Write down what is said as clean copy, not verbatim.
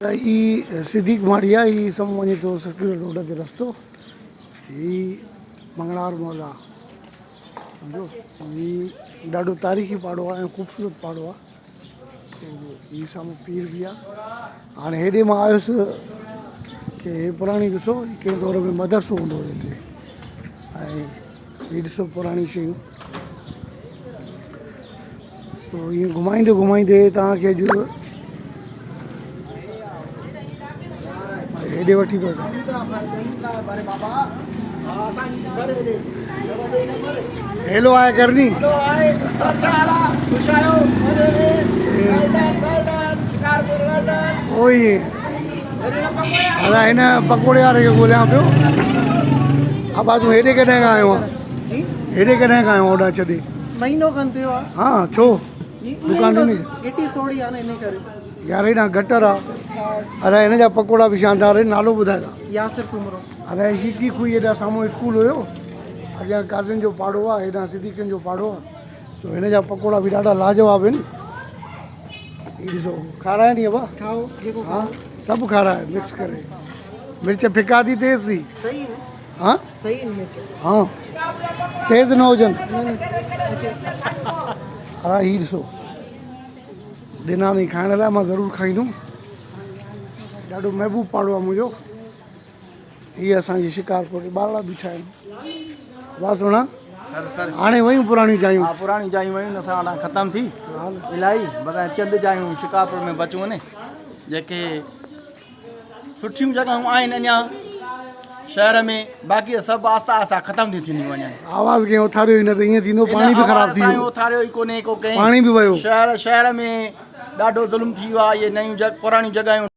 सिद्दीक माड़िया ही सब वञे थो सर्कुलर रोड ते रस्तो ही मंगलार मॉल आहे सम्झो ही ॾाढो तारीख़ी पाड़ो आहे ऐं ख़ूबसूरत पाड़ो आहे। ही साम्हूं पीर बि आहे। हाणे हेॾे मां आयुसि की हे पुराणी ॾिसो कंहिं दौर में मदरसो हूंदो हुयो हिते ऐं हीअ ॾिसो पुराणी शयूं। सो ईअं घुमाईंदे घुमाईंदे तव्हांखे अॼु हेॾे वठी थो अचां। हेलो आहे करनी उहो ई असां हिन पकोड़े वारे खे ॻोल्हियां पियो। हा बाजू हेॾे कॾहिं खां आयो आहे? हेॾे कॾहिं खां आयो ऑडर छॾे? महीनो खनि थियो आहे। हा छो दुकान ॾिनी एटी सोड़ी आहे न इन करे यार हेॾा गटर आहे। अलाए हिन जा पकोड़ा बि शानदार आहिनि। नालो ॿुधाए यासिर सुमरो। अलाए शिकी खुई हेॾा साम्हूं स्कूल हुयो अॻियां काज़िन जो पाड़ो आहे हेॾां सिद्दीकनि जो पाड़ो आहे। सो हिन जा पकोड़ा बि ॾाढा लाजवाब आहिनि। ॾिसो खाराए नी अबा खाओ जेको हा सभु खाराए मिक्स करे। मिर्च फिका थी तेज़ थी? सही हाँ सही है मिर्च हाँ तेज़ न हुजनि। हा ही ॾिसो ॾिना अथई खाइण लाइ मां ज़रूरु खाईंदुमि। ॾाढो महबूब पाड़ो आहे मुंहिंजो। हीअ असांजी शिकारपुर ॿारड़ा बीठा आहिनि। वाह सुहिणा हाणे वयूं पुराणी जायूं। पुराणी जायूं वयूं असां वटां ख़तमु थी इलाही बसि चंद जायूं शिकारपुर में बचियूं आहिनि जेके सुठियूं जॻहियूं आहिनि अञा शहर में। बाक़ी सभु आस्ता आस्ता ख़तमु थी थींदियूं वञनि। आवाज़ कंहिं उथारियो ई न त ईअं थींदो पाणी बि ख़राबु थी वियो। उथारियो ई कोन्हे को कंहिं पाणी बि वियो। शहर में ॾाढो ज़ुल्म थी वियो आहे। इहे नयूं पुराणियूं जॻहियूं